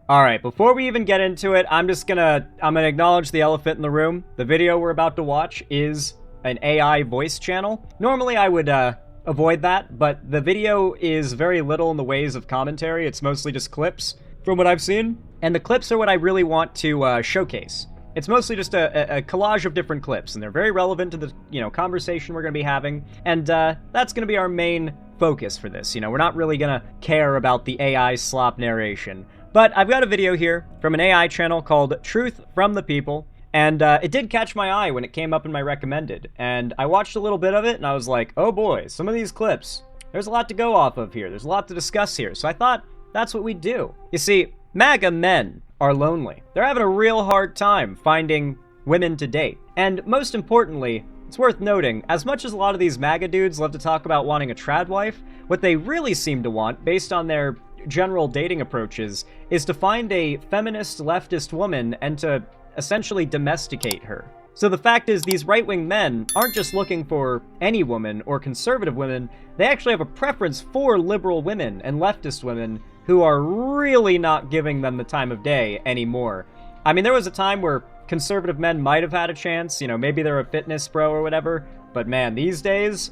Alright, before we even get into it, I'm gonna acknowledge the elephant in the room. The video we're about to watch is an AI voice channel. Normally I would avoid that, but the video is very little in the ways of commentary. It's mostly just clips, from what I've seen. And the clips are what I really want to showcase. It's mostly just a collage of different clips, and they're very relevant to the, conversation we're gonna be having. And that's gonna be our main focus for this. We're not really gonna care about the AI slop narration. But I've got a video here from an AI channel called Truth from the People, and it did catch my eye when it came up in my recommended. And I watched a little bit of it, and I was like, oh boy, some of these clips, there's a lot to go off of here. There's a lot to discuss here. So I thought that's what we'd do. You see, MAGA men are lonely. They're having a real hard time finding women to date. And most importantly, it's worth noting, as much as a lot of these MAGA dudes love to talk about wanting a tradwife, what they really seem to want, based on their general dating approaches, is to find a feminist leftist woman and to essentially domesticate her. So the fact is, these right-wing men aren't just looking for any woman or conservative women, they actually have a preference for liberal women and leftist women who are really not giving them the time of day anymore. I mean, there was a time where conservative men might have had a chance, maybe they're a fitness bro or whatever, but man, these days,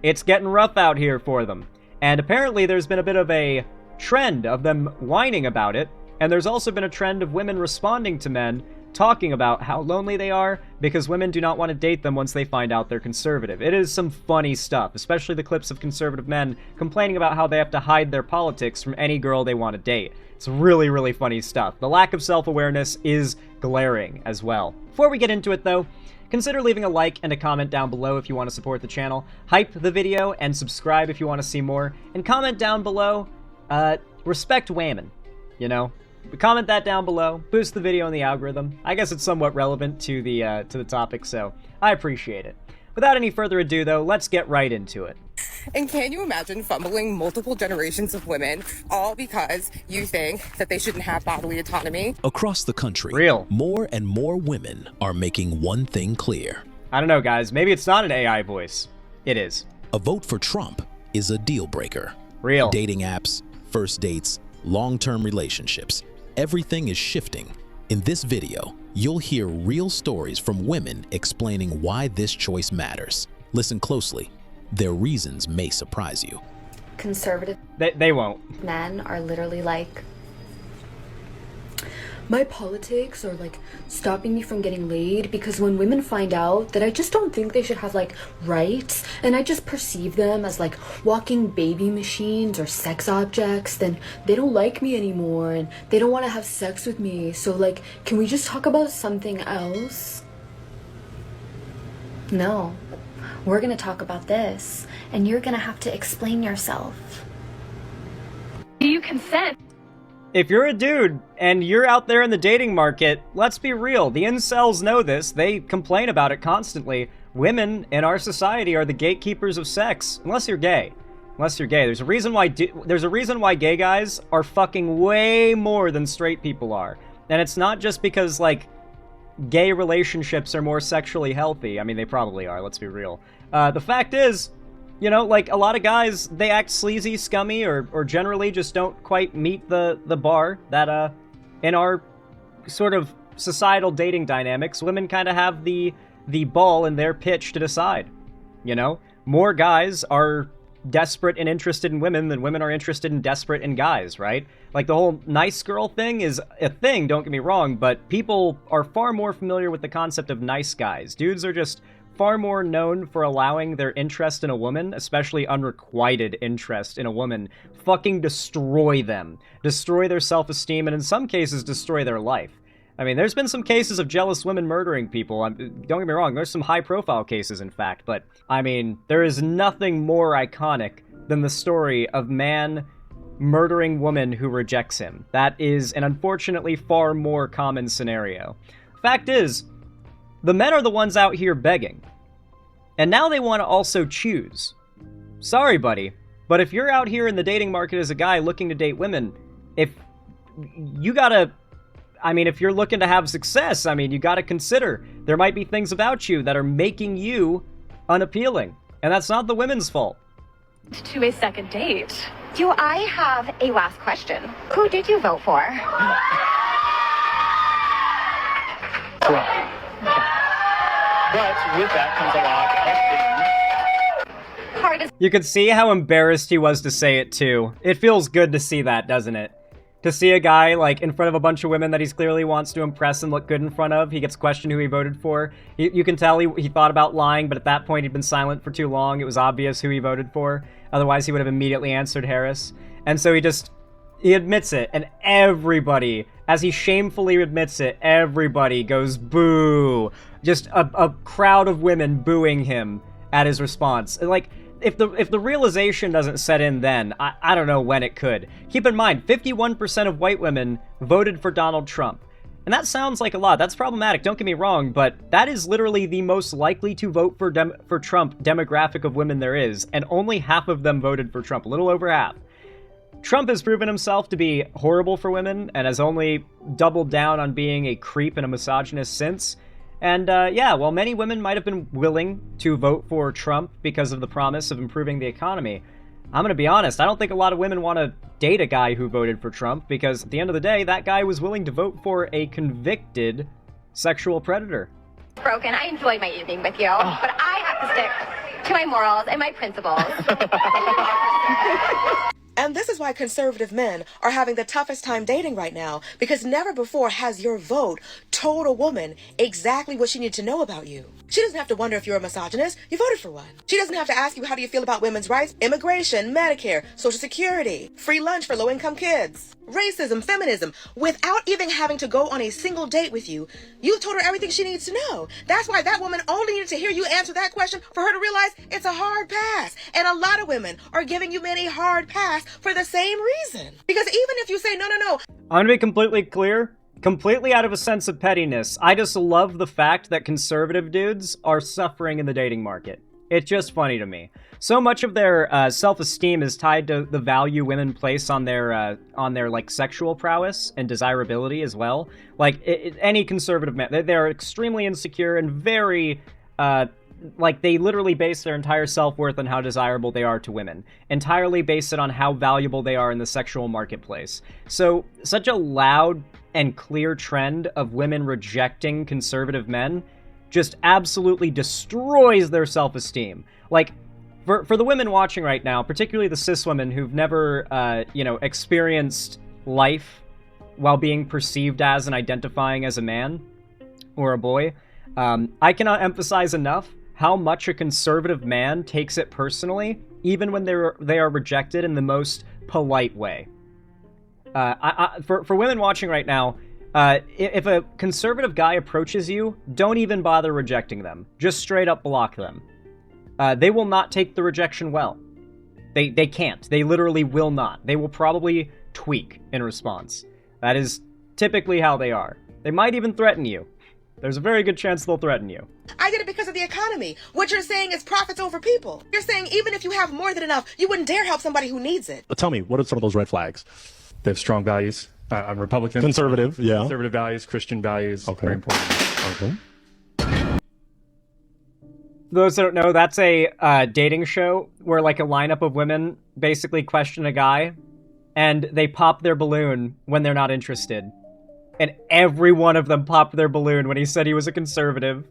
it's getting rough out here for them. And apparently there's been a bit of a trend of them whining about it, and there's also been a trend of women responding to men talking about how lonely they are because women do not want to date them once they find out they're conservative. It is some funny stuff, especially the clips of conservative men complaining about how they have to hide their politics from any girl they want to date. It's really, really funny stuff. The lack of self-awareness is glaring as well. Before we get into it though, consider leaving a like and a comment down below if you want to support the channel, hype the video, and subscribe if you want to see more, and comment down below, respect women, Comment that down below, boost the video in the algorithm. I guess it's somewhat relevant to the topic, so I appreciate it. Without any further ado though, let's get right into it. And can you imagine fumbling multiple generations of women, all because you think that they shouldn't have bodily autonomy? Across the country, more and more women are making one thing clear. I don't know, guys. Maybe it's not an AI voice. It is. A vote for Trump is a deal breaker. Real. Dating apps, first dates, long-term relationships. Everything is shifting. In this video, you'll hear real stories from women explaining why this choice matters. Listen closely. Their reasons may surprise you. Conservative They won't. men are literally like, my politics are like stopping me from getting laid because when women find out that I just don't think they should have like rights and I just perceive them as like walking baby machines or sex objects, then they don't like me anymore and they don't want to have sex with me. So like, can we just talk about something else? No, we're gonna talk about this and you're gonna have to explain yourself. Do you consent? If you're a dude and you're out there in the dating market, let's be real. The incels know this. They complain about it constantly. Women in our society are the gatekeepers of sex, unless you're gay. Unless you're gay. There's a reason why gay guys are fucking way more than straight people are. And it's not just because, like, gay relationships are more sexually healthy. I mean, they probably are, let's be real. The fact is, like, a lot of guys, they act sleazy, scummy, or generally just don't quite meet the bar that, in our sort of societal dating dynamics, women kind of have the ball in their pitch to decide, More guys are desperate and interested in women than women are interested and desperate in guys, right? Like, the whole nice girl thing is a thing, don't get me wrong, but people are far more familiar with the concept of nice guys. Dudes are just far more known for allowing their interest in a woman, especially unrequited interest in a woman, fucking destroy them. Destroy their self-esteem, and in some cases, destroy their life. I mean, there's been some cases of jealous women murdering people. Don't get me wrong, there's some high-profile cases, in fact, but, I mean, there is nothing more iconic than the story of man murdering woman who rejects him. That is an unfortunately far more common scenario. Fact is, the men are the ones out here begging. And now they want to also choose. Sorry, buddy, but if you're out here in the dating market as a guy looking to date women, if you're looking to have success, you gotta consider there might be things about you that are making you unappealing. And that's not the women's fault. To a second date. Do I have a last question? Who did you vote for? Trump. But with that comes a lot of Hard as You could see how embarrassed he was to say it too. It feels good to see that, doesn't it? To see a guy, like, in front of a bunch of women that he clearly wants to impress and look good in front of, he gets questioned who he voted for. You can tell he thought about lying, but at that point he'd been silent for too long. It was obvious who he voted for. Otherwise he would have immediately answered Harris. And so he admits it, and everybody, as he shamefully admits it, everybody goes boo. Just a crowd of women booing him at his response. Like, if the realization doesn't set in then, I don't know when it could. Keep in mind, 51% of white women voted for Donald Trump. And that sounds like a lot. That's problematic, don't get me wrong, but that is literally the most likely to vote for Trump demographic of women there is, and only half of them voted for Trump, a little over half. Trump has proven himself to be horrible for women, and has only doubled down on being a creep and a misogynist since. And yeah, while many women might have been willing to vote for Trump because of the promise of improving the economy, I'm going to be honest, I don't think a lot of women want to date a guy who voted for Trump, because at the end of the day, that guy was willing to vote for a convicted sexual predator. broken. I enjoyed my evening with you, but I have to stick to my morals and my principles. And this is why conservative men are having the toughest time dating right now, because never before has your vote told a woman exactly what she needed to know about you. She doesn't have to wonder if you're a misogynist. You voted for one. She doesn't have to ask you, how do you feel about women's rights, immigration, Medicare, Social Security, free lunch for low-income kids, racism, feminism. Without even having to go on a single date with you, you've told her everything she needs to know. That's why that woman only needed to hear you answer that question for her to realize it's a hard pass. And a lot of women are giving you men a hard pass for the same reason. Because even if you say, no, I'm gonna be completely clear, completely out of a sense of pettiness, I just love the fact that conservative dudes are suffering in the dating market. It's just funny to me. So much of their self-esteem is tied to the value women place on their like sexual prowess and desirability as well. Like any conservative man, they're extremely insecure and very like they literally base their entire self-worth on how desirable they are to women. Entirely base it on how valuable they are in the sexual marketplace. So such a loud and clear trend of women rejecting conservative men just absolutely destroys their self-esteem. Like, for the women watching right now, particularly the cis women who've never, experienced life while being perceived as and identifying as a man or a boy, I cannot emphasize enough how much a conservative man takes it personally, even when they are rejected in the most polite way. For women watching right now, if a conservative guy approaches you, don't even bother rejecting them. Just straight up block them. They will not take the rejection well. They can't. They literally will not. They will probably tweak in response. That is typically how they are. They might even threaten you. There's a very good chance they'll threaten you. I did it because of the economy. What you're saying is profits over people. You're saying even if you have more than enough, you wouldn't dare help somebody who needs it. Tell me, what are some of those red flags? They have strong values. I'm Republican. Conservative, yeah. Conservative values, Christian values, Okay. very important. Okay. Those that don't know, that's a dating show where like a lineup of women basically question a guy and they pop their balloon when they're not interested. And every one of them popped their balloon when he said he was a conservative.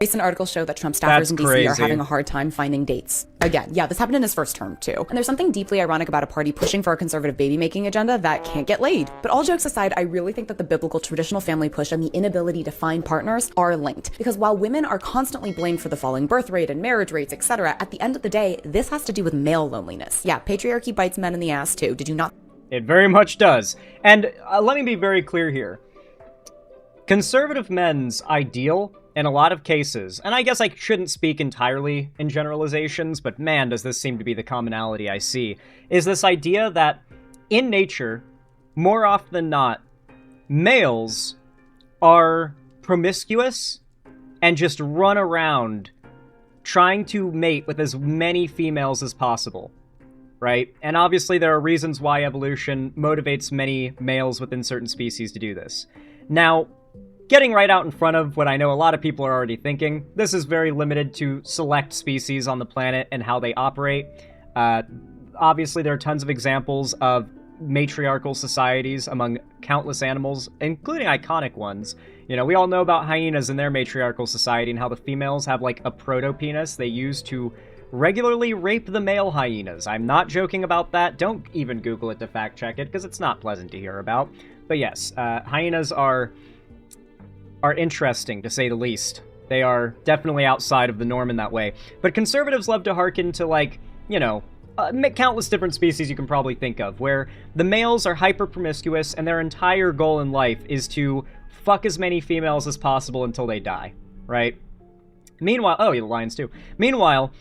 Recent articles show that Trump staffers That's in DC crazy. are having a hard time finding dates. Again, yeah, this happened in his first term too. And there's something deeply ironic about a party pushing for a conservative baby-making agenda that can't get laid. But all jokes aside, I really think that the biblical traditional family push and the inability to find partners are linked. Because while women are constantly blamed for the falling birth rate and marriage rates, etc., at the end of the day, this has to do with male loneliness. Yeah, patriarchy bites men in the ass too. Did you not? It very much does. And let me be very clear here. Conservative men's ideal, in a lot of cases, and I guess I shouldn't speak entirely in generalizations, but man, does this seem to be the commonality I see, is this idea that, in nature, more often than not, males are promiscuous and just run around trying to mate with as many females as possible. Right? And obviously there are reasons why evolution motivates many males within certain species to do this. Now, getting right out in front of what I know a lot of people are already thinking, this is very limited to select species on the planet and how they operate. obviously there are tons of examples of matriarchal societies among countless animals, including iconic ones. You know, we all know about hyenas and their matriarchal society and how the females have like a proto-penis they use to regularly rape the male hyenas. I'm not joking about that. Don't even Google it to fact check it, because it's not pleasant to hear about. But yes, hyenas are interesting, to say the least. They are definitely outside of the norm in that way. But conservatives love to hearken to, like, you know, countless different species you can probably think of, where the males are hyper-promiscuous and their entire goal in life is to fuck as many females as possible until they die, right? Meanwhile, oh, yeah, the lions too. Meanwhile,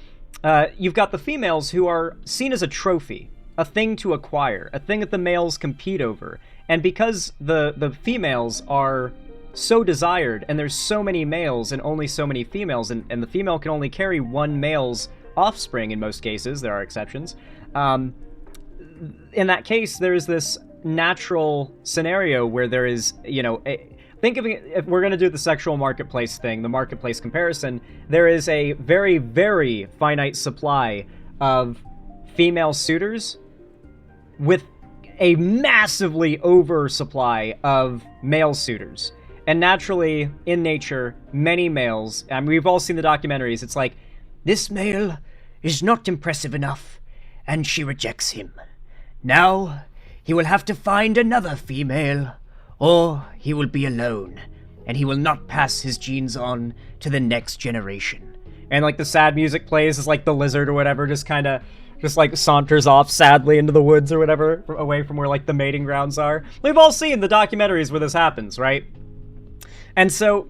you've got the females who are seen as a trophy, a thing to acquire, a thing that the males compete over. And because the females are so desired, and there's so many males and only so many females, and the female can only carry one male's offspring in most cases, there are exceptions, in that case, there's this natural scenario where there is, you know, think of it, if we're going to do the sexual marketplace thing, the marketplace comparison, there is a very, very finite supply of female suitors with a massively oversupply of male suitors. And naturally, in nature, many males, and we've all seen the documentaries, it's like, this male is not impressive enough, and she rejects him. Now, he will have to find another female, or he will be alone, and he will not pass his genes on to the next generation. And like the sad music plays as like the lizard or whatever just kind of like saunters off sadly into the woods or whatever, away from where like the mating grounds are. We've all seen the documentaries where this happens, right? And so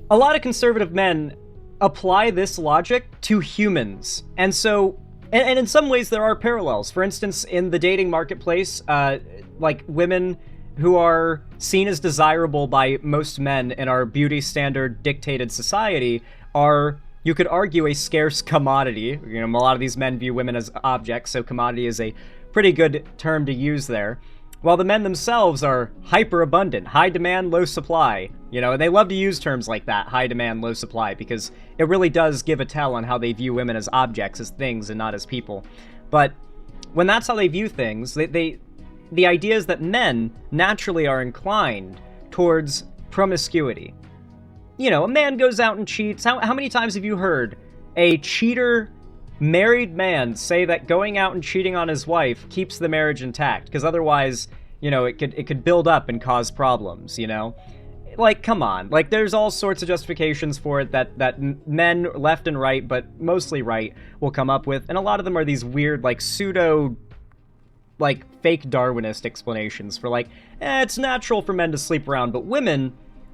a lot of conservative men apply this logic to humans. And so, and in some ways there are parallels. For instance, in the dating marketplace, like women who are seen as desirable by most men in our beauty standard dictated society are, you could argue, a scarce commodity. You know, a lot of these men view women as objects, so commodity is a pretty good term to use there. While the men themselves are hyper abundant, high demand, low supply. You know, and they love to use terms like that, high demand, low supply, because it really does give a tell on how they view women as objects, as things, and not as people. But when that's how they view things, the idea is that men naturally are inclined towards promiscuity. You know, a man goes out and cheats. How many times have you heard a cheater married man say that going out and cheating on his wife keeps the marriage intact? Because otherwise, you know, it could build up and cause problems, you know? Like, come on. Like, there's all sorts of justifications for it that men, left and right, but mostly right, will come up with. And a lot of them are these weird, like, pseudo, like, fake Darwinist explanations for, like, it's natural for men to sleep around, but women,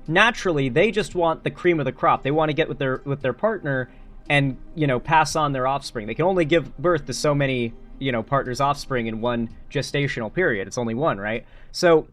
naturally, they just want the cream of the crop. They want to get with their partner and, you know, pass on their offspring. They can only give birth to so many, you know, partners' offspring in one gestational period. It's only one, right? So,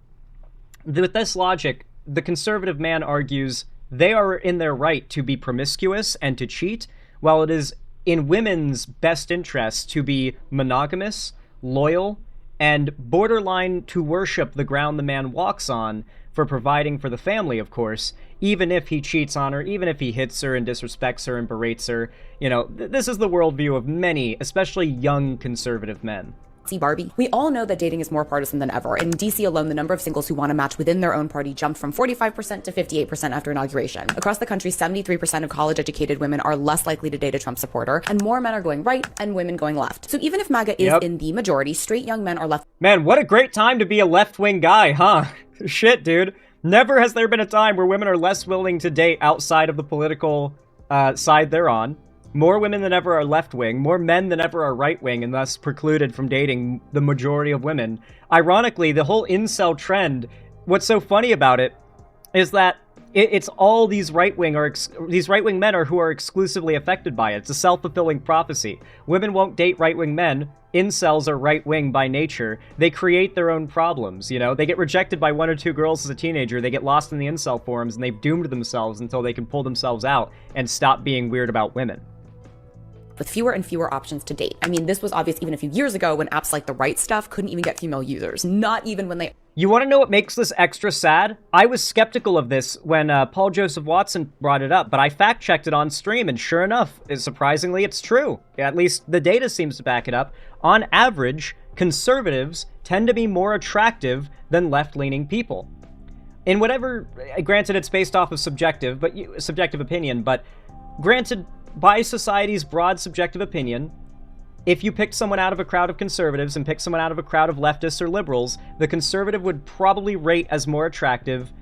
with this logic, the conservative man argues they are in their right to be promiscuous and to cheat, while it is in women's best interest to be monogamous, loyal, and borderline to worship the ground the man walks on for providing for the family, of course, even if he cheats on her, even if he hits her and disrespects her and berates her. You know, this is the worldview of many, especially young conservative men. See Barbie. We all know that dating is more partisan than ever. In DC alone, the number of singles who want to match within their own party jumped from 45% to 58% after inauguration. Across the country, 73% of college-educated women are less likely to date a Trump supporter, and more men are going right and women going left. So even if MAGA is in the majority, straight young men are left. Man, what a great time to be a left-wing guy, huh? Shit, dude. Never has there been a time where women are less willing to date outside of the political side they're on. More women than ever are left-wing, more men than ever are right-wing, and thus precluded from dating the majority of women. Ironically, the whole incel trend, what's so funny about it is that it's all these right-wing men who are exclusively affected by it. It's a self-fulfilling prophecy. Women won't date right-wing men. Incels are right-wing by nature. They create their own problems, you know? They get rejected by one or two girls as a teenager, they get lost in the incel forums, and they've doomed themselves until they can pull themselves out and stop being weird about women. with fewer and fewer options to date. I mean, this was obvious even a few years ago when apps like The Right Stuff couldn't even get female users, not even when they... You want to know what makes this extra sad? I was skeptical of this when Paul Joseph Watson brought it up, but I fact-checked it on stream, and sure enough, surprisingly, it's true. At least the data seems to back it up. On average, conservatives tend to be more attractive than left-leaning people. In whatever, granted it's based off of subjective opinion, but granted, by society's broad subjective opinion, if you picked someone out of a crowd of conservatives and picked someone out of a crowd of leftists or liberals, the conservative would probably rate as more attractive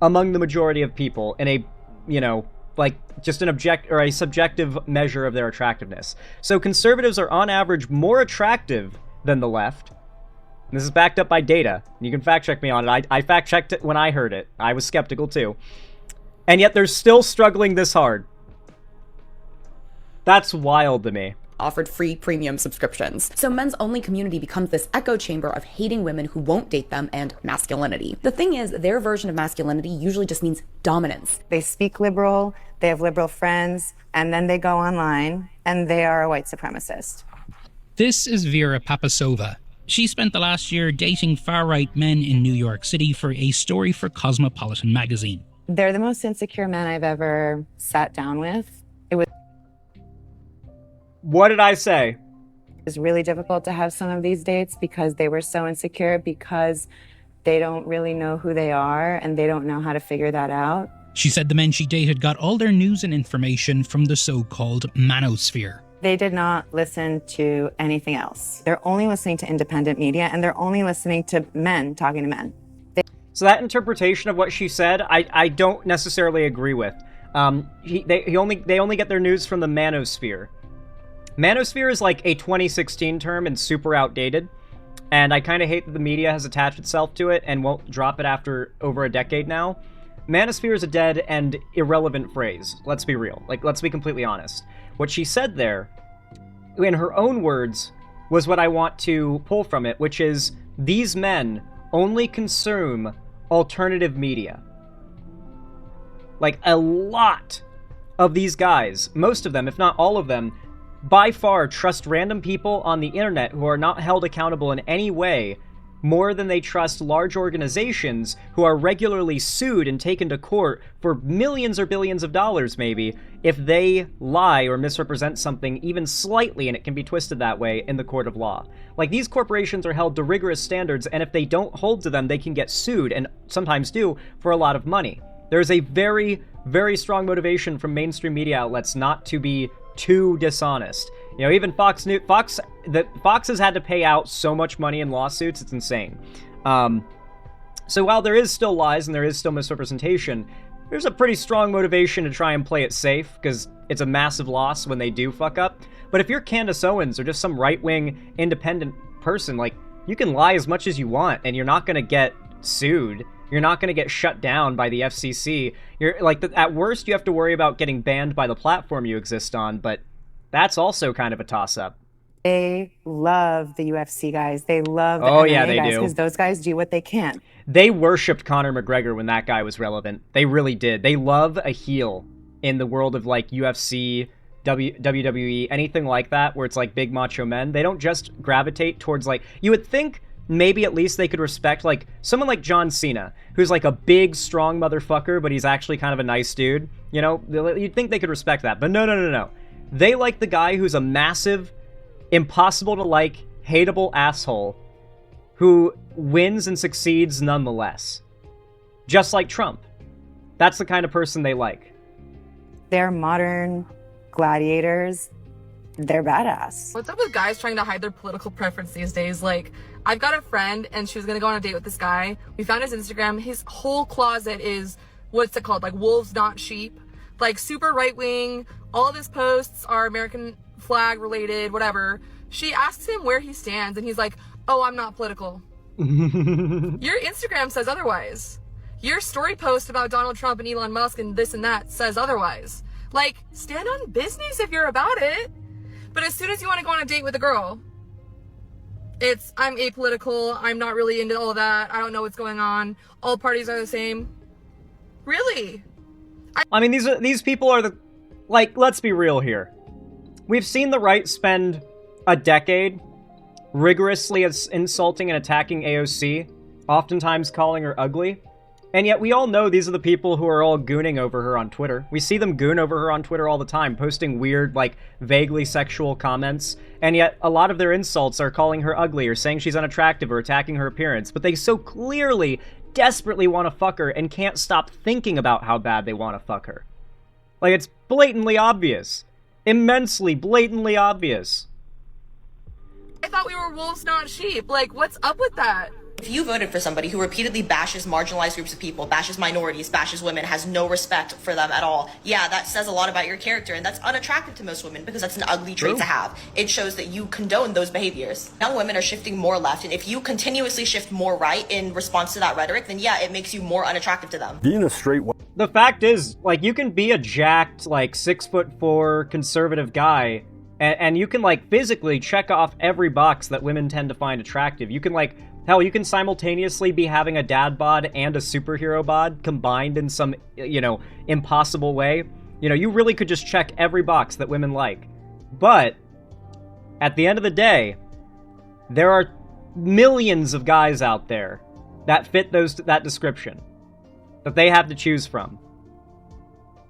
among the majority of people in a, you know, like just a subjective measure of their attractiveness. So conservatives are on average more attractive than the left. And this is backed up by data. You can fact check me on it. I fact checked it when I heard it. I was skeptical too. And yet they're still struggling this hard. That's wild to me. Offered free premium subscriptions. So men's only community becomes this echo chamber of hating women who won't date them and masculinity. The thing is, their version of masculinity usually just means dominance. They speak liberal, they have liberal friends, and then they go online and they are a white supremacist. This is Vera Papasova. She spent the last year dating far-right men in New York City for a story for Cosmopolitan magazine. They're the most insecure men I've ever sat down with. What did I say? It was really difficult to have some of these dates because they were so insecure, because they don't really know who they are and they don't know how to figure that out. She said the men she dated got all their news and information from the so-called manosphere. They did not listen to anything else. They're only listening to independent media, and they're only listening to men talking to men. So that interpretation of what she said, I don't necessarily agree with. They only get their news from the manosphere. Manosphere is like a 2016 term and super outdated, and I kind of hate that the media has attached itself to it and won't drop it after over a decade now. Manosphere is a dead and irrelevant phrase. Let's be real. Like, let's be completely honest. What she said there, in her own words, was what I want to pull from it, which is, these men only consume alternative media. Like, a lot of these guys, most of them, if not all of them, by far trust random people on the internet who are not held accountable in any way more than they trust large organizations who are regularly sued and taken to court for millions or billions of dollars, maybe, if they lie or misrepresent something even slightly, and it can be twisted that way in the court of law. Like, these corporations are held to rigorous standards, and if they don't hold to them, they can get sued, and sometimes do, for a lot of money. There's a very, very strong motivation from mainstream media outlets not to be too dishonest. You know, even Fox has had to pay out so much money in lawsuits, it's insane. So while there is still lies and there is still misrepresentation, there's a pretty strong motivation to try and play it safe, because it's a massive loss when they do fuck up. But if you're Candace Owens or just some right-wing independent person, like, you can lie as much as you want and you're not gonna get sued. You're not going to get shut down by the FCC. You're like, at worst, you have to worry about getting banned by the platform you exist on, but that's also kind of a toss-up. They love the UFC guys. They love the MMA MMA they guys, do. because those guys do what they can. They worshipped Conor McGregor when that guy was relevant. They really did. They love a heel in the world of, like, UFC, WWE, anything like that, where it's like big macho men. They don't just gravitate towards, like, you would think maybe at least they could respect, like, someone like John Cena, who's like a big, strong motherfucker, but he's actually kind of a nice dude. You know, you'd think they could respect that, but no. They like the guy who's a massive, impossible to like, hateable asshole who wins and succeeds nonetheless. Just like Trump. That's the kind of person they like. They're modern gladiators. They're badass. What's up with guys trying to hide their political preference these days? Like, I've got a friend and she was gonna go on a date with this guy. We found his Instagram. His whole closet is, what's it called? Like, wolves, not sheep. Like, super right wing. All of his posts are American flag related, whatever. She asks him where he stands and he's like, oh, I'm not political. Your Instagram says otherwise. Your story post about Donald Trump and Elon Musk and this and that says otherwise. Like, stand on business if you're about it. But as soon as you want to go on a date with a girl, it's, I'm apolitical, I'm not really into all of that, I don't know what's going on, all parties are the same. Really? I mean, these people are the, like, let's be real here. We've seen the right spend a decade rigorously insulting and attacking AOC, oftentimes calling her ugly. And yet we all know these are the people who are all gooning over her on Twitter. We see them goon over her on Twitter all the time, posting weird, like, vaguely sexual comments. And yet a lot of their insults are calling her ugly or saying she's unattractive or attacking her appearance. But they so clearly, desperately want to fuck her and can't stop thinking about how bad they want to fuck her. Like, it's blatantly obvious. Immensely, blatantly obvious. I thought we were wolves, not sheep. Like, what's up with that? If you voted for somebody who repeatedly bashes marginalized groups of people, bashes minorities, bashes women, has no respect for them at all, yeah, that says a lot about your character, and that's unattractive to most women because that's an ugly trait to have. It shows that you condone those behaviors. Young women are shifting more left, and if you continuously shift more right in response to that rhetoric, then yeah, it makes you more unattractive to them. Being a straight The fact is, like, you can be a jacked, like, 6'4" conservative guy, and you can, like, physically check off every box that women tend to find attractive. You can, like, hell, you can simultaneously be having a dad bod and a superhero bod combined in some, you know, impossible way. You know, you really could just check every box that women like. But, at the end of the day, there are millions of guys out there that fit that description that they have to choose from.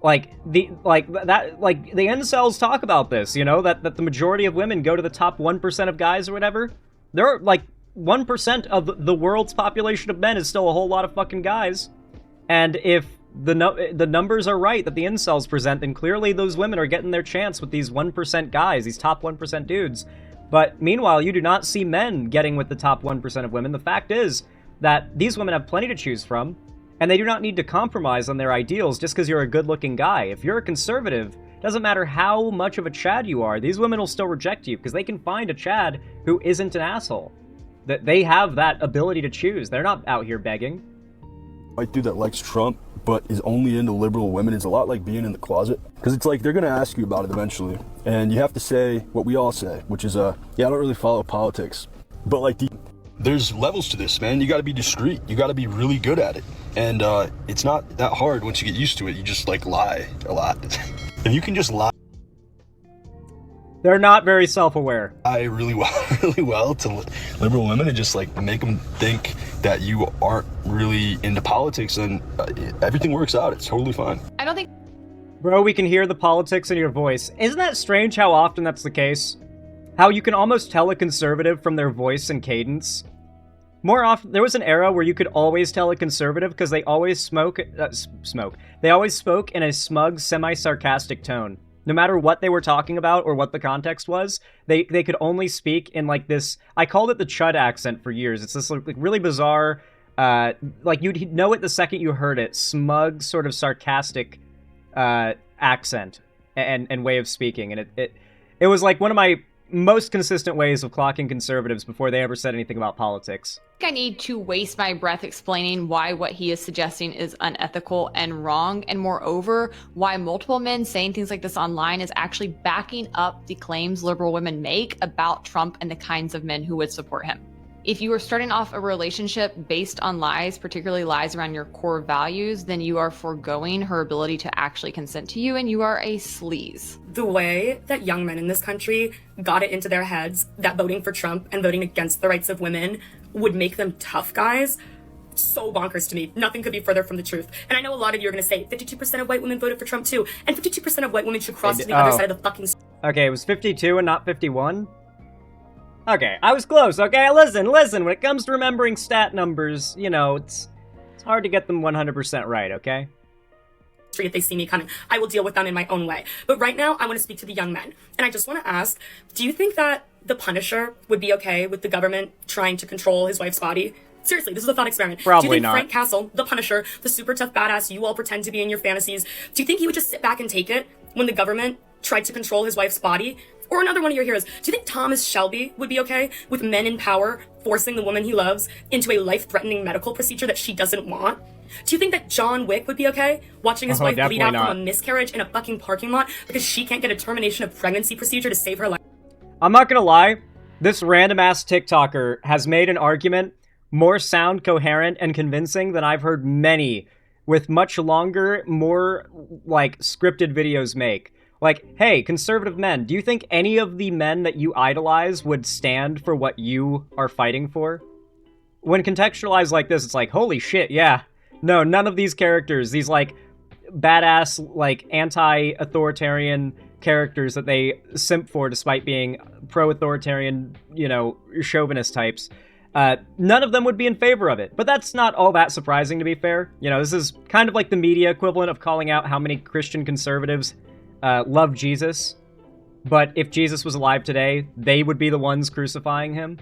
The incels talk about this, you know, that the majority of women go to the top 1% of guys or whatever. There are, like, 1% of the world's population of men is still a whole lot of fucking guys. And if the numbers are right that the incels present, then clearly those women are getting their chance with these 1% guys, these top 1% dudes. But meanwhile, you do not see men getting with the top 1% of women. The fact is that these women have plenty to choose from, and they do not need to compromise on their ideals just because you're a good-looking guy. If you're a conservative, doesn't matter how much of a Chad you are, these women will still reject you because they can find a Chad who isn't an asshole. That they have that ability to choose. They're not out here begging. white dude that likes Trump but is only into liberal women is a lot like being in the closet, because it's like they're gonna ask you about it eventually, and you have to say what we all say, which is yeah, I don't really follow politics, but like there's levels to this, man. You got to be discreet. You got to be really good at it, and it's not that hard once you get used to it. You just like lie a lot. If you can just lie. They're not very self-aware. Really well to liberal women and just like make them think that you aren't really into politics, and everything works out. It's totally fine. I don't think... Bro, we can hear the politics in your voice. Isn't that strange how often that's the case? How you can almost tell a conservative from their voice and cadence? More often, there was an era where you could always tell a conservative because they always They always spoke in a smug, semi-sarcastic tone. No matter what they were talking about or what the context was, they could only speak in like this, I called it the Chud accent for years. It's this like really bizarre, like you'd know it the second you heard it, smug, sort of sarcastic accent and way of speaking. And it was like one of my most consistent ways of clocking conservatives before they ever said anything about politics. I need to waste my breath explaining why what he is suggesting is unethical and wrong, and moreover, why multiple men saying things like this online is actually backing up the claims liberal women make about Trump and the kinds of men who would support him. If you are starting off a relationship based on lies, particularly lies around your core values, then you are foregoing her ability to actually consent to you, and you are a sleaze. The way that young men in this country got it into their heads that voting for Trump and voting against the rights of women would make them tough guys, so bonkers to me. Nothing could be further from the truth. And I know a lot of you are going to say 52% of white women voted for Trump too, and 52% of white women should cross to the other side of the fucking... Okay, it was 52 and not 51? Okay, I was close, okay? Listen, when it comes to remembering stat numbers, you know, it's hard to get them 100% right, okay? If they see me coming, I will deal with them in my own way. But right now, I want to speak to the young men. And I just want to ask, do you think that the Punisher would be okay with the government trying to control his wife's body? Seriously, this is a thought experiment. Probably do you think not. Frank Castle, the Punisher, the super tough badass you all pretend to be in your fantasies, do you think he would just sit back and take it when the government tried to control his wife's body? Or another one of your heroes, do you think Thomas Shelby would be okay with men in power forcing the woman he loves into a life-threatening medical procedure that she doesn't want? Do you think that John Wick would be okay watching his wife bleed out from a miscarriage in a fucking parking lot because she can't get a termination of pregnancy procedure to save her life? I'm not gonna lie, this random-ass TikToker has made an argument more sound, coherent, and convincing than I've heard many with much longer, more, like, scripted videos make. Like, hey, conservative men, do you think any of the men that you idolize would stand for what you are fighting for? When contextualized like this, it's like, holy shit, yeah. No, none of these characters, these, like, badass, like, anti-authoritarian characters that they simp for despite being pro-authoritarian, you know, chauvinist types, none of them would be in favor of it. But that's not all that surprising, to be fair. You know, this is kind of like the media equivalent of calling out how many Christian conservatives love Jesus. But if Jesus was alive today, they would be the ones crucifying him.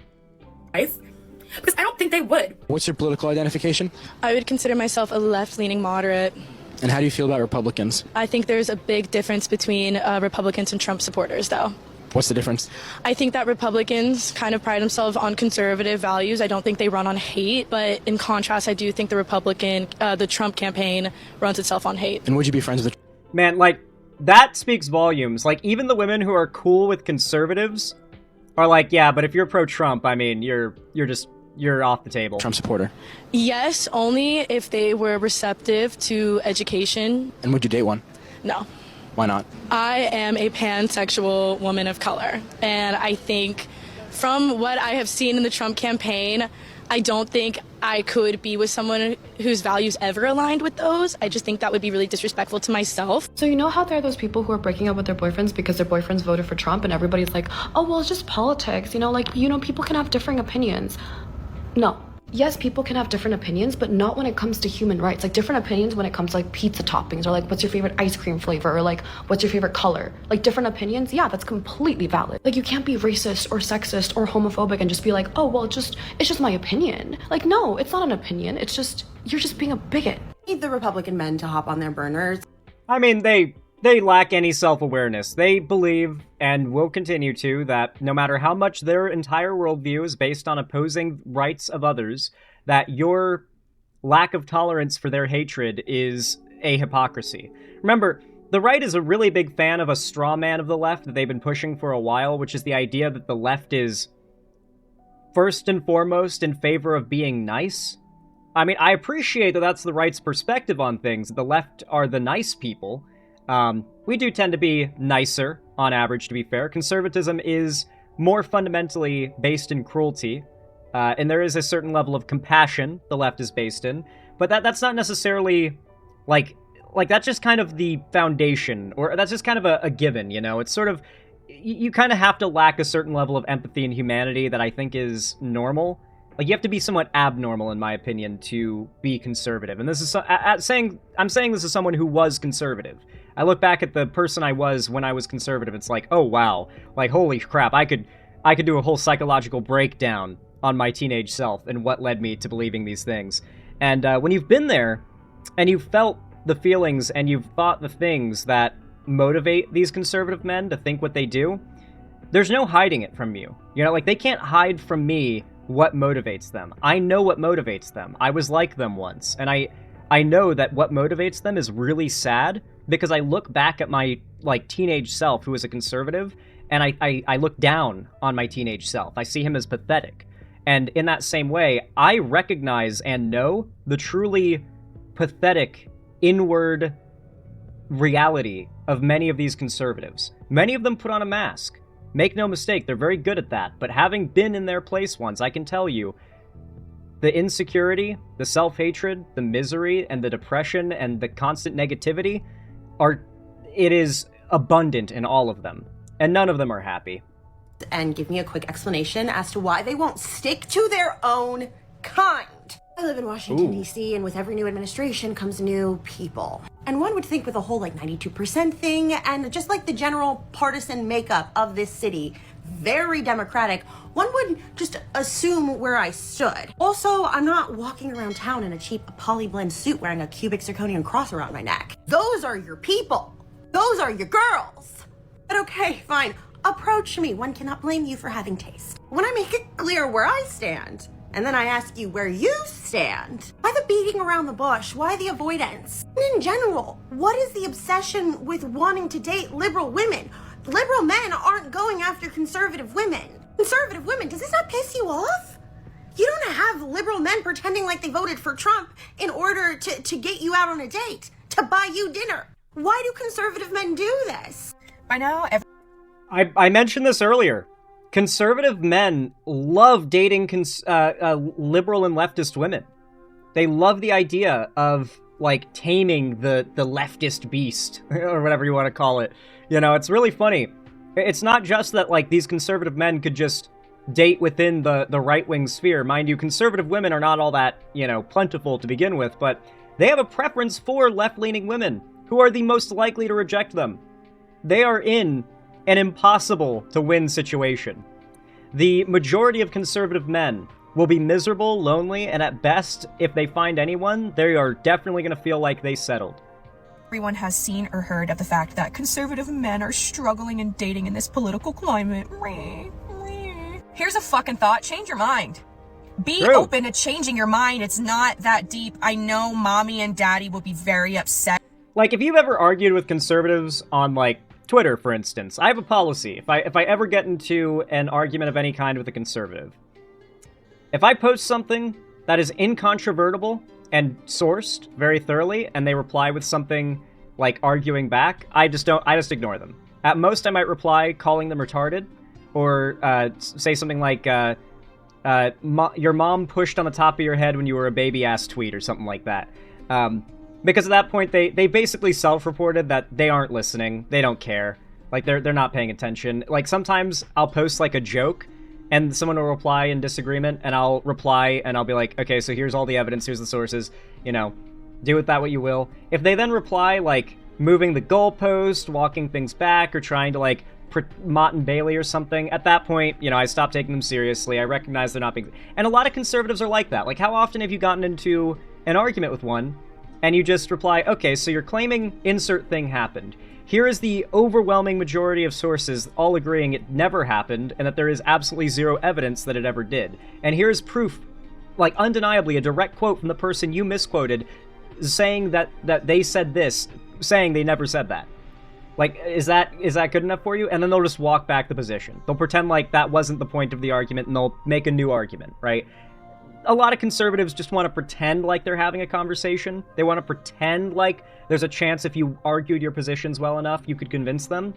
Because I don't think they would. What's your political identification? I would consider myself a left-leaning moderate. And how do you feel about Republicans? I think there's a big difference between Republicans and Trump supporters, though. What's the difference? I think that Republicans kind of pride themselves on conservative values. I don't think they run on hate, but in contrast, I do think the Trump campaign runs itself on hate. And would you be friends with Man, like, that speaks volumes. Like, even the women who are cool with conservatives are like, yeah, but if you're pro-Trump, I mean, you're off the table. Trump supporter? Yes, only if they were receptive to education. And would you date one? No. Why not? I am a pansexual woman of color, and I think from what I have seen in the Trump campaign, I don't think I could be with someone whose values ever aligned with those. I just think that would be really disrespectful to myself. So you know how there are those people who are breaking up with their boyfriends because their boyfriends voted for Trump and everybody's like, oh, well, it's just politics. People can have differing opinions. No. Yes, people can have different opinions, but not when it comes to human rights. Like, different opinions when it comes to, like, pizza toppings, or, like, what's your favorite ice cream flavor, or, like, what's your favorite color. Like, different opinions, yeah, that's completely valid. Like, you can't be racist or sexist or homophobic and just be like, oh, well, it's just my opinion. Like, no, it's not an opinion. It's just, you're just being a bigot. Need the Republican men to hop on their burners. I mean, they lack any self-awareness. They believe, and will continue to, that no matter how much their entire worldview is based on opposing rights of others, that your lack of tolerance for their hatred is a hypocrisy. Remember, the right is a really big fan of a straw man of the left that they've been pushing for a while, which is the idea that the left is first and foremost in favor of being nice. I mean, I appreciate that that's the right's perspective on things. The left are the nice people. We do tend to be nicer, on average, to be fair. Conservatism is more fundamentally based in cruelty, and there is a certain level of compassion the left is based in, but that's not necessarily, like that's just kind of the foundation, or that's just kind of a given, you know? It's sort of, you kind of have to lack a certain level of empathy and humanity that I think is normal. Like, you have to be somewhat abnormal, in my opinion, to be conservative. And this is I'm saying this as someone who was conservative. I look back at the person I was when I was conservative. It's like, oh wow, like holy crap, I could do a whole psychological breakdown on my teenage self and what led me to believing these things. And when you've been there, and you've felt the feelings, and you've thought the things that motivate these conservative men to think what they do, there's no hiding it from you. You know, like, they can't hide from me what motivates them. I know what motivates them. I was like them once, and I know that what motivates them is really sad, because I look back at my, like, teenage self who was a conservative, and I look down on my teenage self. I see him as pathetic. And in that same way, I recognize and know the truly pathetic inward reality of many of these conservatives. Many of them put on a mask. Make no mistake, they're very good at that. But having been in their place once, I can tell you, the insecurity, the self-hatred, the misery, and the depression, and the constant negativity it is abundant in all of them. And none of them are happy. And give me a quick explanation as to why they won't stick to their own kind. I live in Washington, D.C., and with every new administration comes new people. And one would think with the whole, 92% thing, and just like the general partisan makeup of this city, very democratic, one would just assume where I stood. Also, I'm not walking around town in a cheap polyblend suit wearing a cubic zirconian cross around my neck. Those are your people. Those are your girls. But okay, fine. Approach me. One cannot blame you for having taste. When I make it clear where I stand, and then I ask you where you stand, why the beating around the bush? Why the avoidance? And in general, what is the obsession with wanting to date liberal women? Liberal men aren't going after conservative women. Conservative women, does this not piss you off? You don't have liberal men pretending like they voted for Trump in order to get you out on a date, to buy you dinner. Why do conservative men do this? By now, I mentioned this earlier. Conservative men love dating liberal and leftist women. They love the idea of, like, taming the leftist beast, or whatever you want to call it. You know, it's really funny. It's not just that, like, these conservative men could just date within the right-wing sphere. Mind you, conservative women are not all that, you know, plentiful to begin with, but they have a preference for left-leaning women, who are the most likely to reject them. They are in an impossible-to-win situation. The majority of conservative men will be miserable, lonely, and at best, if they find anyone, they are definitely going to feel like they settled. everyone has seen or heard of the fact that conservative men are struggling in dating in this political climate. Here's a fucking thought. Change your mind. Be open to changing your mind. It's not that deep. I know mommy and daddy will be very upset. Like, if you've ever argued with conservatives on, like, Twitter, for instance, I have a policy. If I ever get into an argument of any kind with a conservative, if I post something that is incontrovertible and sourced very thoroughly, and they reply with something, like, arguing back, I just ignore them. At most, I might reply calling them retarded, or say something like, your mom pushed on the top of your head when you were a baby-ass tweet, or something like that. Because at that point, they basically self-reported that they aren't listening, they don't care, like, they're not paying attention. Like, sometimes I'll post, like, a joke, and someone will reply in disagreement, and I'll reply, and I'll be like, okay, so here's all the evidence, here's the sources, you know, do with that what you will. If they then reply, like, moving the goalpost, walking things back, or trying to, like, Mott and Bailey or something, at that point, you know, I stop taking them seriously. I recognize they're not being... And a lot of conservatives are like that. Like, how often have you gotten into an argument with one, and you just reply, okay, so you're claiming insert thing happened. Here is the overwhelming majority of sources all agreeing it never happened, and that there is absolutely zero evidence that it ever did. And here's proof, like, undeniably, a direct quote from the person you misquoted, saying that they said this, saying they never said that. Like, is that good enough for you? And then they'll just walk back the position. They'll pretend like that wasn't the point of the argument, and they'll make a new argument, right? A lot of conservatives just want to pretend like they're having a conversation. They want to pretend like there's a chance if you argued your positions well enough, you could convince them.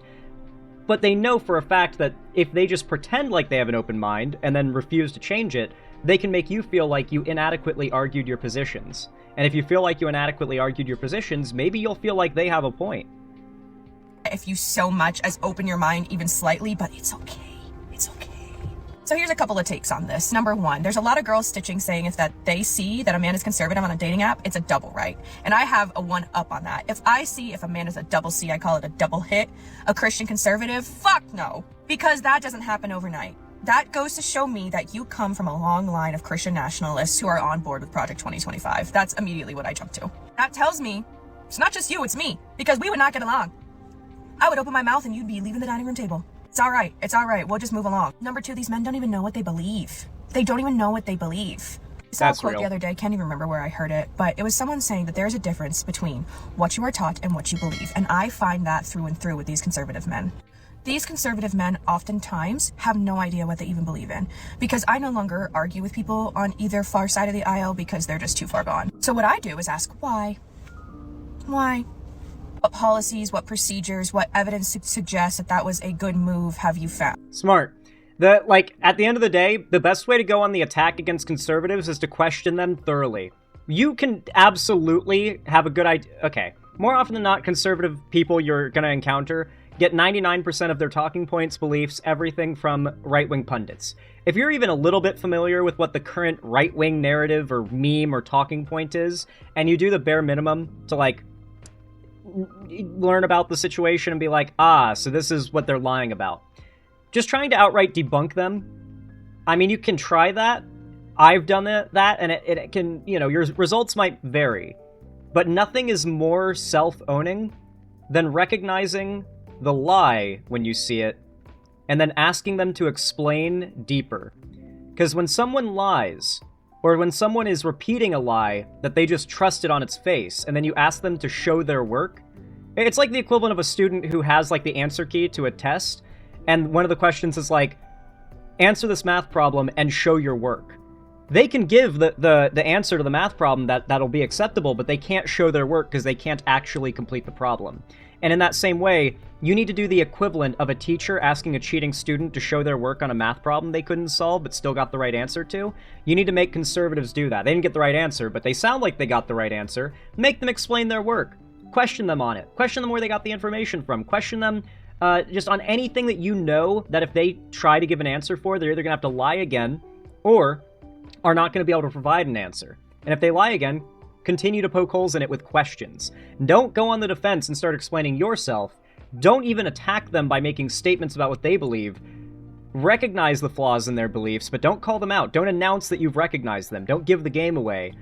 But they know for a fact that if they just pretend like they have an open mind and then refuse to change it, they can make you feel like you inadequately argued your positions. And if you feel like you inadequately argued your positions, maybe you'll feel like they have a point. If you so much as open your mind even slightly, but it's okay. It's okay. So here's a couple of takes on this. Number one, there's a lot of girls stitching saying if that they see that a man is conservative on a dating app, it's a double, right? And I have a one up on that. If I see if a man is a double C, I call it a double hit, a Christian conservative, fuck no. Because that doesn't happen overnight. That goes to show me that you come from a long line of Christian nationalists who are on board with Project 2025. That's immediately what I jump to. That tells me it's not just you, it's me, because we would not get along. I would open my mouth and you'd be leaving the dining room table. It's all right. It's all right. We'll just move along. Number two, these men don't even know what they believe. They don't even know what they believe. I saw a quote the other day. I can't even remember where I heard it, but it was someone saying that there's a difference between what you are taught and what you believe. And I find that through and through with these conservative men. These conservative men oftentimes have no idea what they even believe in, because I no longer argue with people on either far side of the aisle because they're just too far gone. So what I do is ask why? Why? What policies, what procedures, what evidence suggests that was a good move have you found? Smart. At the end of the day, the best way to go on the attack against conservatives is to question them thoroughly. You can absolutely have a good idea. Okay, more often than not, conservative people you're gonna encounter get 99% of their talking points, beliefs, everything from right-wing pundits. If you're even a little bit familiar with what the current right-wing narrative or meme or talking point is, and you do the bare minimum to, like, learn about the situation and be like, so this is what they're lying about. Just trying to outright debunk them. I mean, you can try that. I've done that, and it can, you know, your results might vary. But nothing is more self-owning than recognizing the lie when you see it, and then asking them to explain deeper. Because when someone lies, or when someone is repeating a lie that they just trusted on its face, and then you ask them to show their work, it's like the equivalent of a student who has, like, the answer key to a test, and one of the questions is like, answer this math problem and show your work. They can give the answer to the math problem that'll be acceptable, but they can't show their work because they can't actually complete the problem. And in that same way, you need to do the equivalent of a teacher asking a cheating student to show their work on a math problem they couldn't solve but still got the right answer to. You need to make conservatives do that. They didn't get the right answer, but they sound like they got the right answer. Make them explain their work. Question them on it. Question them where they got the information from. Question them just on anything that you know that if they try to give an answer for, they're either going to have to lie again or are not going to be able to provide an answer. And if they lie again, continue to poke holes in it with questions. Don't go on the defense and start explaining yourself. Don't even attack them by making statements about what they believe. Recognize the flaws in their beliefs, but don't call them out. Don't announce that you've recognized them. Don't give the game away.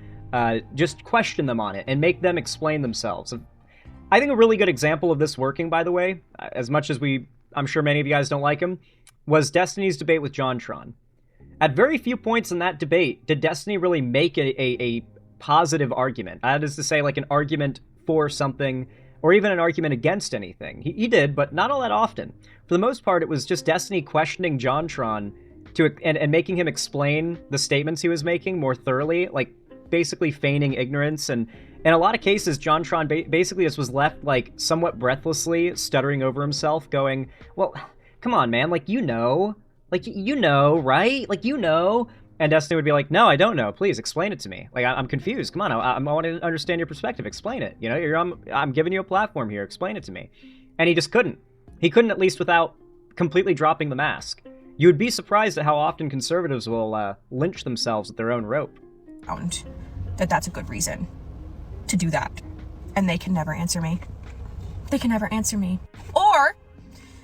Just question them on it and make them explain themselves. I think a really good example of this working, by the way, as much as I'm sure many of you guys don't like him, was Destiny's debate with JonTron. At very few points in that debate did Destiny really make a positive argument. That is to say, like an argument for something, or even an argument against anything. He did, but not all that often. For the most part, it was just Destiny questioning JonTron and making him explain the statements he was making more thoroughly, like basically feigning ignorance. And in a lot of cases, JonTron basically just was left like somewhat breathlessly stuttering over himself, going, well, come on, man, like, you know, right? Like, you know. And Destiny would be like, no, I don't know. Please explain it to me. Like, I'm confused. Come on, I want to understand your perspective. Explain it. You know, I'm giving you a platform here. Explain it to me. And he just couldn't. He couldn't, at least without completely dropping the mask. You would be surprised at how often conservatives will lynch themselves with their own rope. That's a good reason to do that. And they can never answer me. They can never answer me. Or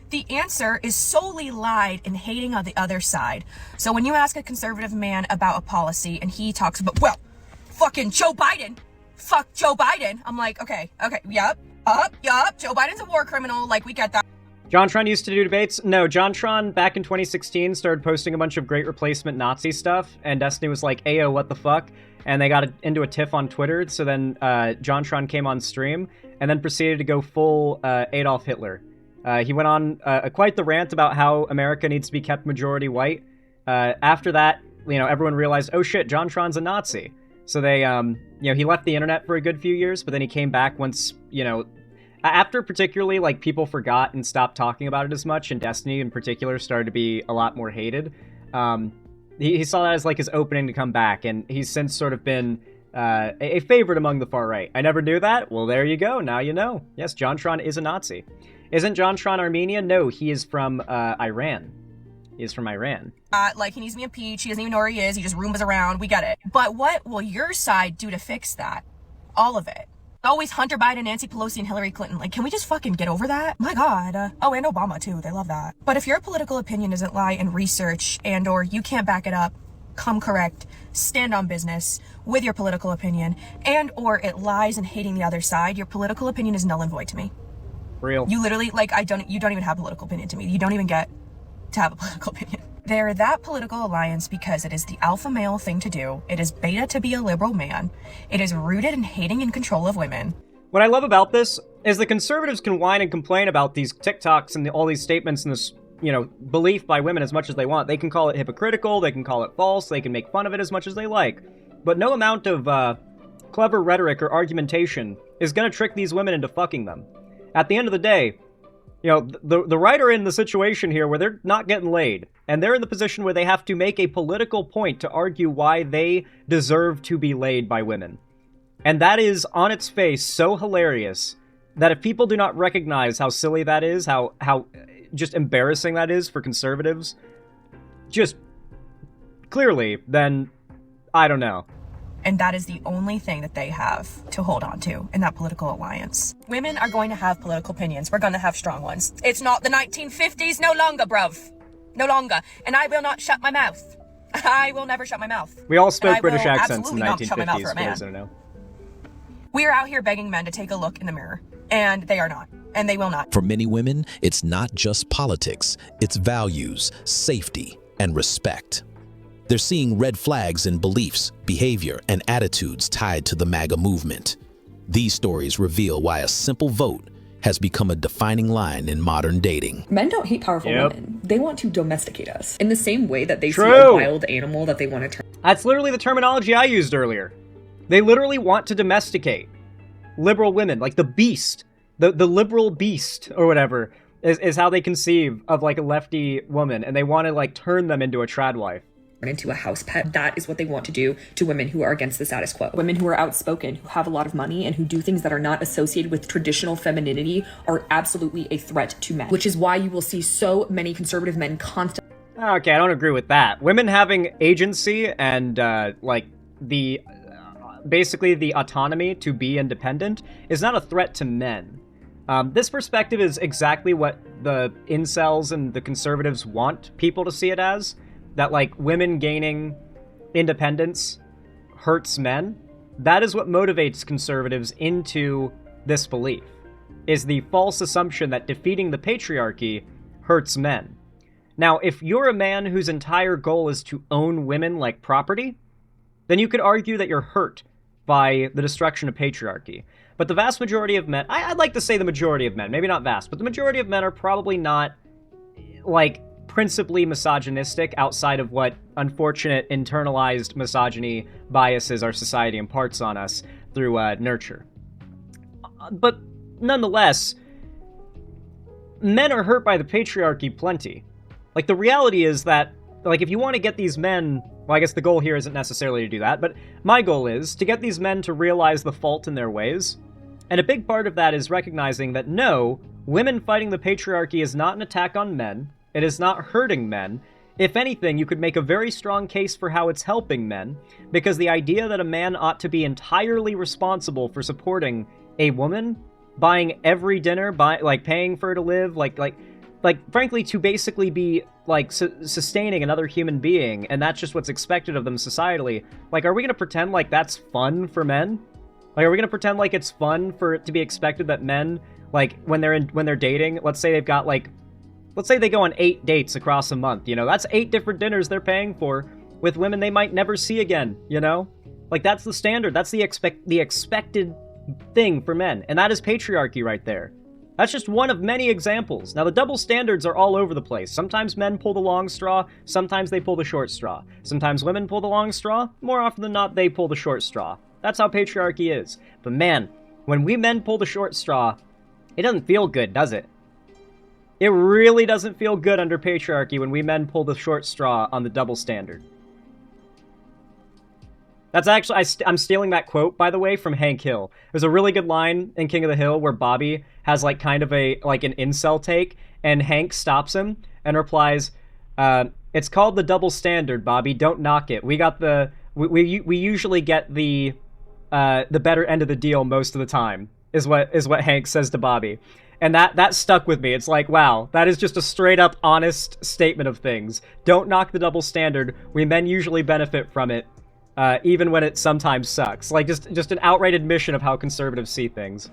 the answer is solely lied and hating on the other side. So when you ask a conservative man about a policy and he talks about, well, fucking Joe Biden, fuck Joe Biden. I'm like, okay, yup, Joe Biden's a war criminal, like, we get that. JonTron used to do debates? No, JonTron back in 2016 started posting a bunch of great replacement Nazi stuff, and Destiny was like, ayo, what the fuck? And they got into a tiff on Twitter, so then JonTron came on stream, and then proceeded to go full Adolf Hitler. He went on quite the rant about how America needs to be kept majority white. After that, everyone realized, oh shit, JonTron's a Nazi. So they, he left the internet for a good few years, but then he came back once, after particularly, like, people forgot and stopped talking about it as much, and Destiny in particular started to be a lot more hated. He saw that as, like, his opening to come back, and he's since sort of been a favorite among the far right. I never knew that. Well, there you go. Now you know. Yes, JonTron is a Nazi. Isn't JonTron Armenian? No, he is from Iran. He is from Iran. Like, he needs to be impeached. He doesn't even know where he is. He just roombas around. We get it. But what will your side do to fix that? All of it. Always Hunter Biden, Nancy Pelosi, and Hillary Clinton. Like, can we just fucking get over that? My God. Oh, and Obama, too. They love that. But if your political opinion doesn't lie in research and or you can't back it up, come correct, stand on business with your political opinion, and or it lies in hating the other side, your political opinion is null and void to me. Real. You literally, like, you don't even have a political opinion to me. You don't even get to have a political opinion. They're that political alliance because it is the alpha male thing to do. It is beta to be a liberal man. It is rooted in hating and control of women. What I love about this is the conservatives can whine and complain about these TikToks and all these statements and this, belief by women as much as they want. They can call it hypocritical, they can call it false, they can make fun of it as much as they like. But no amount of clever rhetoric or argumentation is going to trick these women into fucking them. At the end of the day, the right are in the situation here where they're not getting laid, and they're in the position where they have to make a political point to argue why they deserve to be laid by women. And that is, on its face, so hilarious that if people do not recognize how silly that is, how just embarrassing that is for conservatives, just clearly, then I don't know. And that is the only thing that they have to hold on to in that political alliance. Women are going to have political opinions. We're going to have strong ones. It's not the 1950s no longer, bruv. No longer. And I will not shut my mouth. I will never shut my mouth. We all spoke British accents in the 1950s, for those who know. We are out here begging men to take a look in the mirror. And they are not. And they will not. For many women, it's not just politics. It's values, safety, and respect. They're seeing red flags in beliefs, behavior, and attitudes tied to the MAGA movement. These stories reveal why a simple vote has become a defining line in modern dating. Men don't hate powerful women. They want to domesticate us in the same way that they see True. a wild animal that they want to turn. That's literally the terminology I used earlier. They literally want to domesticate liberal women, like the beast, the liberal beast or whatever is how they conceive of like a lefty woman, and they want to like turn them into a tradwife. Into a house pet. That is what they want to do to women who are against the status quo. Women who are outspoken, who have a lot of money, and who do things that are not associated with traditional femininity are absolutely a threat to men, which is why you will see so many conservative men constantly. Okay, I don't agree with that. Women having agency and like the basically the autonomy to be independent is not a threat to men. This perspective is exactly what the incels and the conservatives want people to see it as. That, like, women gaining independence hurts men. That is what motivates conservatives into this belief, is the false assumption that defeating the patriarchy hurts men. Now, if you're a man whose entire goal is to own women like property, then you could argue that you're hurt by the destruction of patriarchy. But the vast majority of men, I'd like to say the majority of men, maybe not vast, but the majority of men are probably not, like, principally misogynistic outside of what unfortunate internalized misogyny biases our society imparts on us through nurture. But nonetheless, men are hurt by the patriarchy plenty. Like, the reality is that, like, if you want to get these men, well, I guess the goal here isn't necessarily to do that, but my goal is to get these men to realize the fault in their ways. And a big part of that is recognizing that no, women fighting the patriarchy is not an attack on men. It is not hurting men. If anything, you could make a very strong case for how it's helping men, because the idea that a man ought to be entirely responsible for supporting a woman, buying every dinner, like paying for her to live, like frankly, to basically be like sustaining another human being, and that's just what's expected of them societally. Like, are we gonna pretend like that's fun for men? Like, are we gonna pretend like it's fun for it to be expected that men, like, when they're dating, let's say they've got like, let's say they go on 8 dates across a month, you know, that's 8 different dinners they're paying for with women they might never see again, you know? Like, that's the standard, that's the expected thing for men, and that is patriarchy right there. That's just one of many examples. Now, the double standards are all over the place. Sometimes men pull the long straw, sometimes they pull the short straw. Sometimes women pull the long straw, more often than not, they pull the short straw. That's how patriarchy is. But man, when we men pull the short straw, it doesn't feel good, does it? It really doesn't feel good under patriarchy when we men pull the short straw on the double standard. That's actually, I'm stealing that quote, by the way, from Hank Hill. There's a really good line in King of the Hill where Bobby has like kind of an incel take, and Hank stops him and replies, it's called the double standard, Bobby, don't knock it. We got we usually get the better end of the deal most of the time, is what Hank says to Bobby. And that stuck with me. It's like, wow, that is just a straight up honest statement of things. Don't knock the double standard. We men usually benefit from it, even when it sometimes sucks. Like, just an outright admission of how conservatives see things.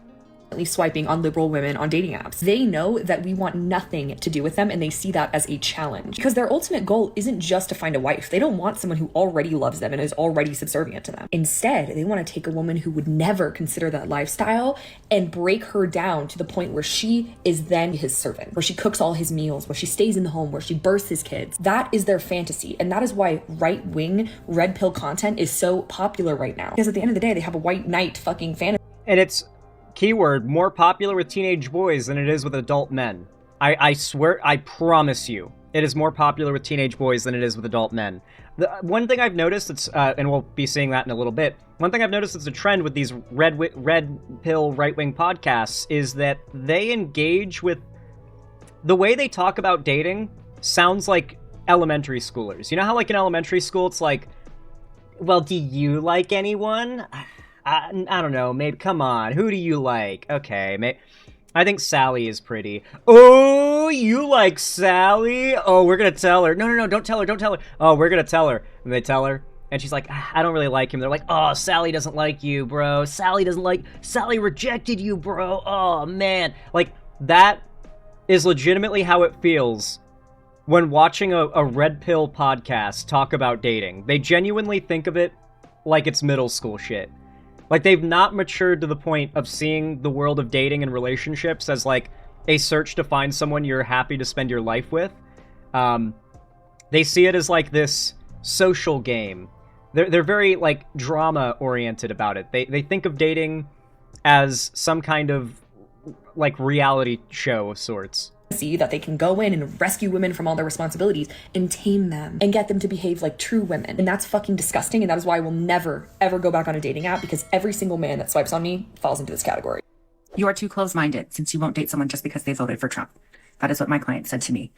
Swiping on liberal women on dating apps. They know that we want nothing to do with them, and they see that as a challenge, because their ultimate goal isn't just to find a wife. They don't want someone who already loves them and is already subservient to them. Instead, they want to take a woman who would never consider that lifestyle and break her down to the point where she is then his servant, where she cooks all his meals, where she stays in the home, where she births his kids. That is their fantasy, and that is why right-wing red pill content is so popular right now, because at the end of the day, they have a white knight fucking fantasy. And it's, keyword, more popular with teenage boys than it is with adult men. I swear, I promise you, it is more popular with teenage boys than it is with adult men. The one thing I've noticed, it's, and we'll be seeing that in a little bit, one thing I've noticed that's a trend with these red pill right-wing podcasts is that they engage with, the way they talk about dating sounds like elementary schoolers. You know how like in elementary school it's like, well, do you like anyone? I don't know, maybe, come on, who do you like? Okay, I think Sally is pretty. Oh, you like Sally? Oh, we're gonna tell her. No, don't tell her. Oh, we're gonna tell her. And they tell her, and she's like, I don't really like him. They're like, oh, Sally doesn't like you, bro. Sally rejected you, bro. Oh, man. Like, that is legitimately how it feels when watching a red pill podcast talk about dating. They genuinely think of it like it's middle school shit. Like, they've not matured to the point of seeing the world of dating and relationships as, like, a search to find someone you're happy to spend your life with. They see it as, like, this social game they're very like drama oriented about it. They think of dating as some kind of like reality show of sorts. See that they can go in and rescue women from all their responsibilities and tame them and get them to behave like true women. And that's fucking disgusting. And that is why I will never, ever go back on a dating app, because every single man that swipes on me falls into this category. You are too close-minded since you won't date someone just because they voted for Trump. That is what my client said to me.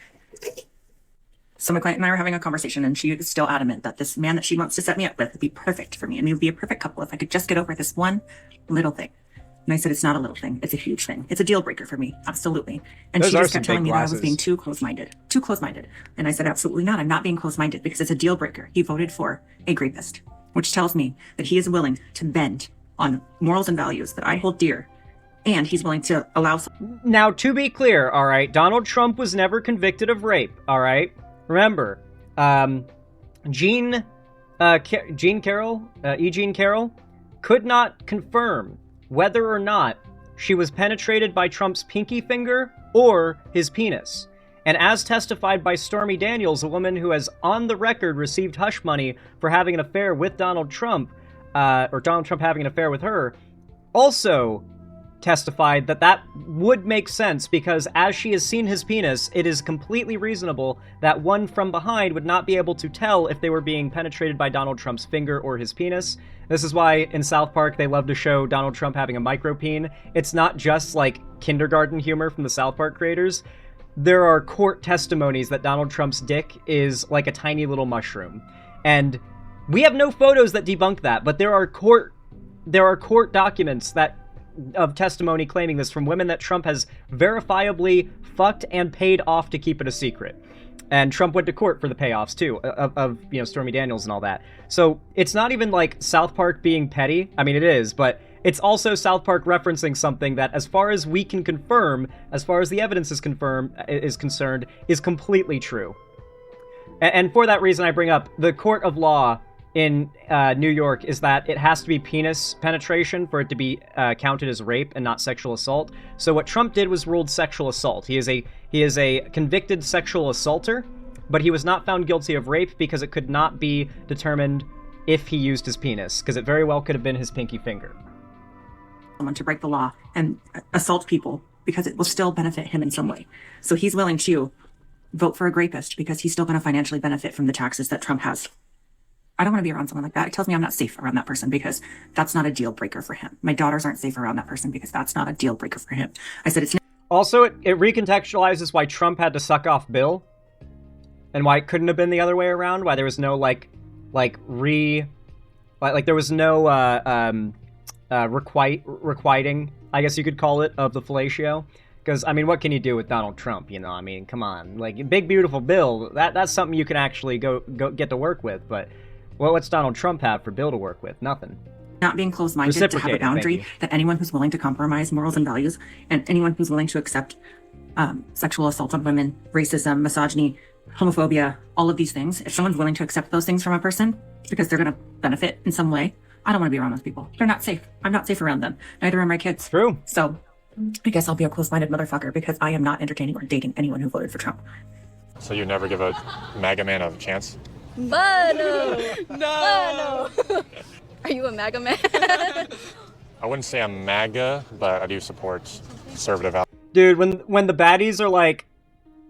So my client and I were having a conversation, and she is still adamant that this man that she wants to set me up with would be perfect for me, and we would be a perfect couple if I could just get over this one little thing. And I said, it's not a little thing. It's a huge thing. It's a deal breaker for me. Absolutely. And Those she are just some kept telling big me that I was glasses. being too close-minded. Too close-minded. And I said, absolutely not. I'm not being close-minded because it's a deal breaker. He voted for a rapist, which tells me that he is willing to bend on morals and values that I hold dear. And he's willing to allow... Now, to be clear, all right, Donald Trump was never convicted of rape, all right? Remember, Jean Carroll could not confirm whether or not she was penetrated by Trump's pinky finger or his penis. And as testified by Stormy Daniels, a woman who has on the record received hush money for having an affair with Donald Trump, or Donald Trump having an affair with her, also testified that that would make sense because as she has seen his penis, it is completely reasonable that one from behind would not be able to tell if they were being penetrated by Donald Trump's finger or his penis. This is why in South Park they love to show Donald Trump having a micropeen. It's not just like kindergarten humor from the South Park creators. There are court testimonies that Donald Trump's dick is like a tiny little mushroom. And we have no photos that debunk that, but there are court documents that of testimony claiming this from women that Trump has verifiably fucked and paid off to keep it a secret. And Trump went to court for the payoffs too, of you know, Stormy Daniels and all that. So it's not even like South Park being petty. I mean, it is, but it's also South Park referencing something that, as far as we can confirm, as far as the evidence is concerned, is completely true. And for that reason, I bring up the court of law in New York is that it has to be penis penetration for it to be counted as rape and not sexual assault. So what Trump did was ruled sexual assault. He is a convicted sexual assaulter, but he was not found guilty of rape because it could not be determined if he used his penis, because it very well could have been his pinky finger. Someone to break the law and assault people because it will still benefit him in some way. So he's willing to vote for a rapist because he's still going to financially benefit from the taxes that Trump has. I don't want to be around someone like that. It tells me I'm not safe around that person because that's not a deal breaker for him. My daughters aren't safe around that person because that's not a deal breaker for him. I said it's... Also, it recontextualizes why Trump had to suck off Bill and why it couldn't have been the other way around, why there was no there was no requiting, I guess you could call it, of the fellatio. Because, I mean, what can you do with Donald Trump, you know? I mean, come on. Like, big, beautiful Bill, that's something you can actually go get to work with, but... Well, what's Donald Trump have for Bill to work with? Nothing. Not being closed-minded, to have a boundary that anyone who's willing to compromise morals and values, and anyone who's willing to accept sexual assault on women, racism, misogyny, homophobia, all of these things, if someone's willing to accept those things from a person because they're going to benefit in some way, I don't want to be around those people. They're not safe. I'm not safe around them. Neither are my kids. True. So I guess I'll be a closed-minded motherfucker because I am not entertaining or dating anyone who voted for Trump. So you never give a MAGA man a chance? No. Are you a MAGA man? I wouldn't say I'm MAGA, but I do support conservative values. Dude, when the baddies are like,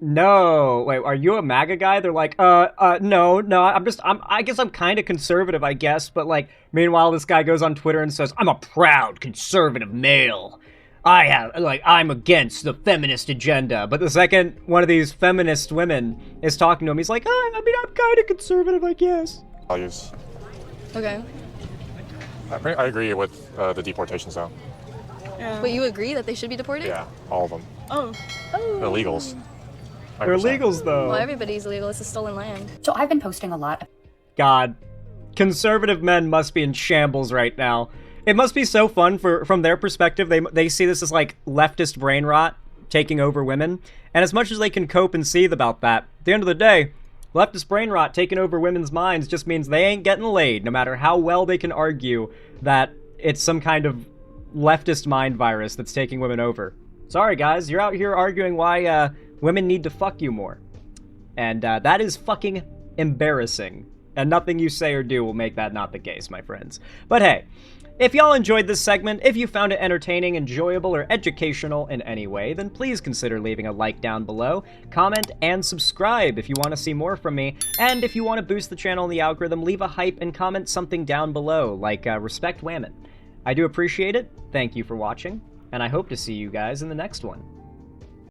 no, wait, are you a MAGA guy? They're like, no, I guess I'm kind of conservative, I guess, but like, meanwhile, this guy goes on Twitter and says, I'm a proud conservative male. I'm against the feminist agenda. But the second one of these feminist women is talking to him, he's like, I'm kind of conservative, I guess. Values. Okay. I agree with the deportations, though. Yeah. But you agree that they should be deported? Yeah, all of them. Oh. Illegals. 100%. They're illegals, though. Well, everybody's illegal. It's a stolen land. So I've been posting a lot. God. Conservative men must be in shambles right now. It must be so fun from their perspective. They see this as like leftist brain rot taking over women. And as much as they can cope and seethe about that, at the end of the day, leftist brain rot taking over women's minds just means they ain't getting laid, no matter how well they can argue that it's some kind of leftist mind virus that's taking women over. Sorry, guys, you're out here arguing why women need to fuck you more. And that is fucking embarrassing. And nothing you say or do will make that not the case, my friends. But hey, if y'all enjoyed this segment, if you found it entertaining, enjoyable, or educational in any way, then please consider leaving a like down below, comment, and subscribe if you want to see more from me. And if you want to boost the channel in the algorithm, leave a hype and comment something down below, like respect women. I do appreciate it, thank you for watching, and I hope to see you guys in the next one.